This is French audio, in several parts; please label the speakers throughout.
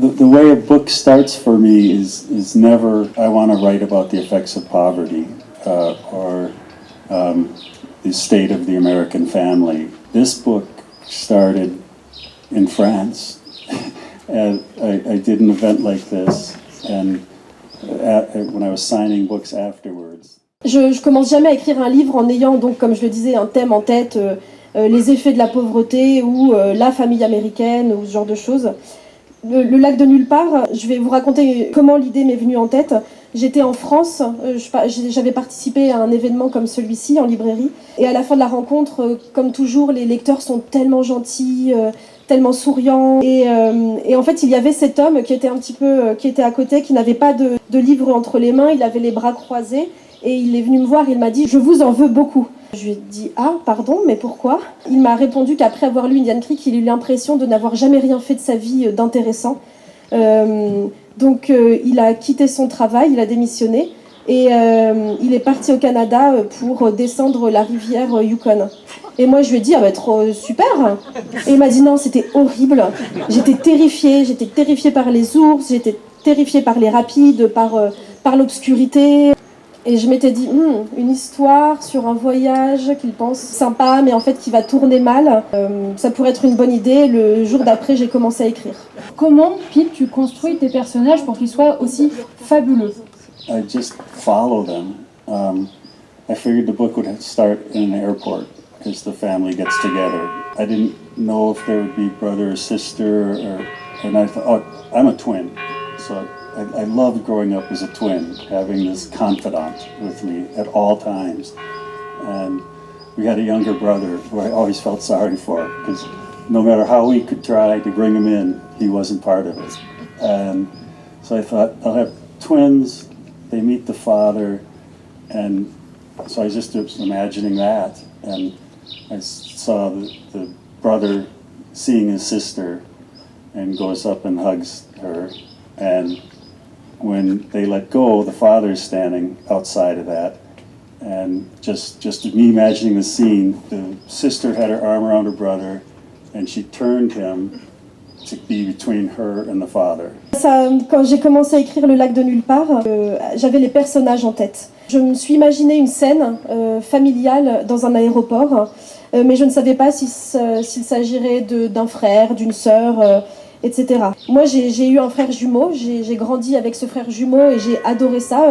Speaker 1: The way a book starts for me is never, I want to write about the effects of poverty or the state of the American family. This book started in France. And I did an event like this, and when I was signing books afterwards.
Speaker 2: Je commence jamais à écrire un livre en ayant, donc, comme je le disais, un thème en tête, les effets de la pauvreté ou la famille américaine ou ce genre de choses. Le lac de nulle part, je vais vous raconter comment l'idée m'est venue en tête. J'étais en France, j'avais participé à un événement comme celui-ci en librairie, et à la fin de la rencontre, comme toujours, les lecteurs sont tellement gentils, tellement souriants, et en fait il y avait cet homme qui était un petit peu, qui était à côté, qui n'avait pas de livre entre les mains, il avait les bras croisés, et il est venu me voir, il m'a dit « Je vous en veux beaucoup ». Je lui ai dit « Ah, pardon, mais pourquoi ?» Il m'a répondu qu'après avoir lu Indian Creek, il a eu l'impression de n'avoir jamais rien fait de sa vie d'intéressant. Donc il a quitté son travail, il a démissionné, et il est parti au Canada pour descendre la rivière Yukon. Et moi je lui ai dit « Ah bah trop super !» Et il m'a dit « Non, c'était horrible, j'étais terrifiée par les ours, j'étais terrifiée par les rapides, par l'obscurité. » Et je m'étais dit, une histoire sur un voyage qu'il pense sympa, mais en fait qui va tourner mal, ça pourrait être une bonne idée. Le jour d'après, j'ai commencé à écrire.
Speaker 3: Comment, Pete, tu construis tes personnages pour qu'ils soient aussi fabuleux?
Speaker 1: I just follow them. I figured the book would start in an airport because the family gets together. I didn't know if there would be brother or sister, and I thought, oh, I'm a twin, so I loved growing up as a twin, having this confidant with me at all times. And we had a younger brother who I always felt sorry for, because no matter how we could try to bring him in, he wasn't part of it. And so I thought, I'll have twins, they meet the father, and so I just was imagining that. And I saw the brother seeing his sister and goes up and hugs her. And when they let go, the father's standing outside of that, and just me imagining the scene, the sister had her arm around her brother, and she turned him to be between her and the father.
Speaker 2: Quand j'ai commencé à écrire Le lac de nulle part, j'avais les personnages en tête. Je me suis imaginé une scène familiale dans un aéroport, mais je ne savais pas s'il s'agirait d'un frère, d'une sœur, etc. Moi, j'ai eu un frère jumeau, j'ai grandi avec ce frère jumeau et j'ai adoré ça,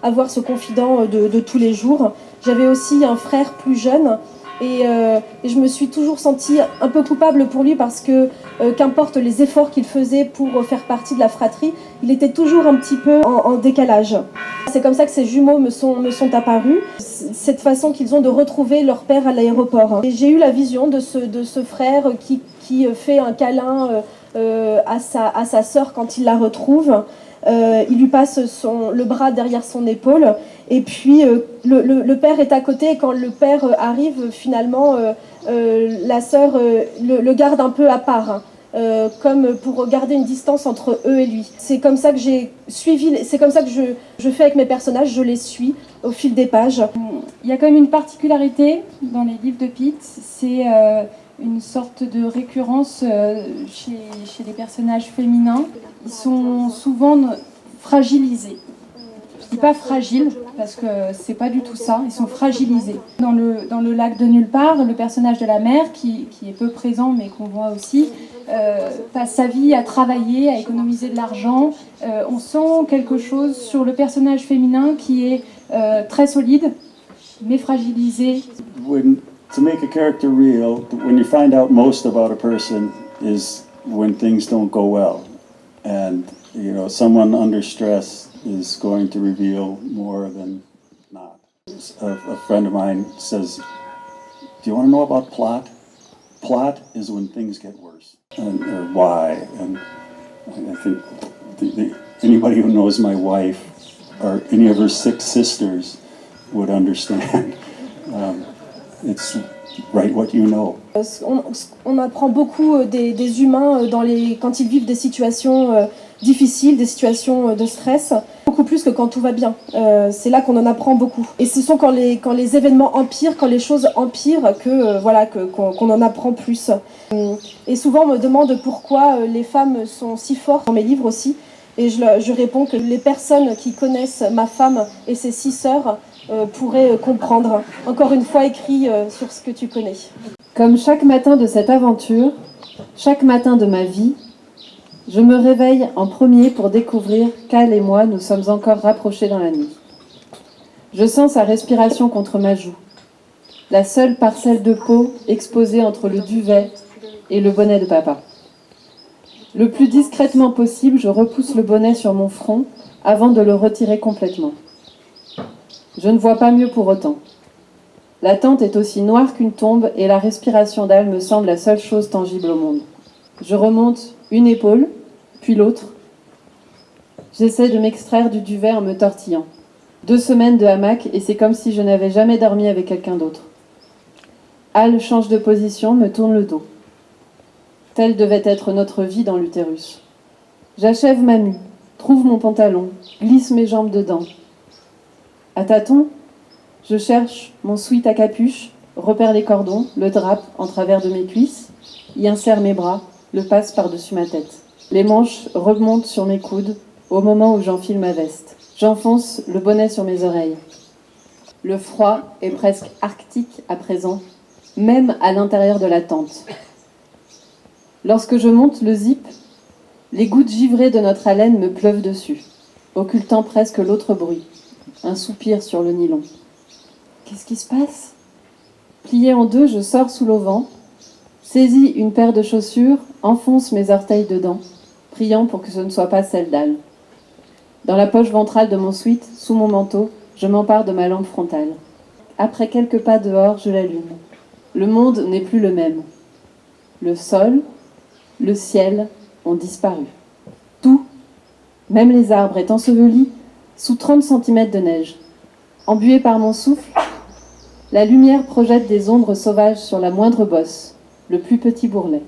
Speaker 2: avoir ce confident de tous les jours. J'avais aussi un frère plus jeune et je me suis toujours sentie un peu coupable pour lui parce que, qu'importe les efforts qu'il faisait pour faire partie de la fratrie, il était toujours un petit peu en décalage. C'est comme ça que ces jumeaux me sont apparus, cette façon qu'ils ont de retrouver leur père à l'aéroport. Et j'ai eu la vision de ce frère qui fait un câlin à sa sœur quand il la retrouve. Il lui passe le bras derrière son épaule et puis le père est à côté et quand le père arrive finalement la sœur le garde un peu à part, comme pour garder une distance entre eux et lui. C'est comme ça que j'ai suivi, c'est comme ça que je fais avec mes personnages, je les suis au fil des pages.
Speaker 3: Il y a quand même une particularité dans les livres de Pete, c'est une sorte de récurrence chez les personnages féminins. Ils sont souvent fragilisés. Je dis pas fragiles, parce que c'est pas du tout ça, ils sont fragilisés. Dans le lac de nulle part, le personnage de la mère, qui est peu présent mais qu'on voit aussi, passe sa vie à travailler, à économiser de l'argent. On sent quelque chose sur le personnage féminin qui est très solide, mais fragilisé.
Speaker 1: To make a character real, when you find out most about a person is when things don't go well. And, you know, someone under stress is going to reveal more than not. A friend of mine says, do you want to know about plot? Plot is when things get worse. Or why. And I think anybody who knows my wife or any of her 6 sisters would understand. It's write what you know.
Speaker 2: On apprend beaucoup des humains quand ils vivent des situations difficiles, des situations de stress. Beaucoup plus que quand tout va bien. C'est là qu'on en apprend beaucoup. Et ce sont quand les événements empirent, quand les choses empirent, qu'on en apprend plus. Et souvent on me demande pourquoi les femmes sont si fortes dans mes livres aussi. Et je réponds que les personnes qui connaissent ma femme et ses 6 sœurs pourraient comprendre. Encore une fois, écrit sur ce que tu connais.
Speaker 4: Comme chaque matin de cette aventure, chaque matin de ma vie, je me réveille en premier pour découvrir qu'Al et moi nous sommes encore rapprochés dans la nuit. Je sens sa respiration contre ma joue, la seule parcelle de peau exposée entre le duvet et le bonnet de papa. Le plus discrètement possible, je repousse le bonnet sur mon front avant de le retirer complètement. Je ne vois pas mieux pour autant. La tente est aussi noire qu'une tombe et la respiration d'Al me semble la seule chose tangible au monde. Je remonte une épaule, puis l'autre. J'essaie de m'extraire du duvet en me tortillant. 2 semaines de hamac et c'est comme si je n'avais jamais dormi avec quelqu'un d'autre. Al change de position, me tourne le dos. Telle devait être notre vie dans l'utérus. J'achève ma mue, trouve mon pantalon, glisse mes jambes dedans. À tâtons, je cherche mon sweat à capuche, repère les cordons, le drape en travers de mes cuisses, y insère mes bras, le passe par-dessus ma tête. Les manches remontent sur mes coudes au moment où j'enfile ma veste. J'enfonce le bonnet sur mes oreilles. Le froid est presque arctique à présent, même à l'intérieur de la tente. Lorsque je monte le zip, les gouttes givrées de notre haleine me pleuvent dessus, occultant presque l'autre bruit, un soupir sur le nylon. Qu'est-ce qui se passe ? Pliée en 2, je sors sous l'auvent, saisis une paire de chaussures, enfonce mes orteils dedans, priant pour que ce ne soit pas celle d'Al. Dans la poche ventrale de mon sweat, sous mon manteau, je m'empare de ma lampe frontale. Après quelques pas dehors, je l'allume. Le monde n'est plus le même. Le sol, le ciel ont disparu. Tout, même les arbres, est enseveli sous 30 cm de neige. Embué par mon souffle, la lumière projette des ombres sauvages sur la moindre bosse, le plus petit bourrelet.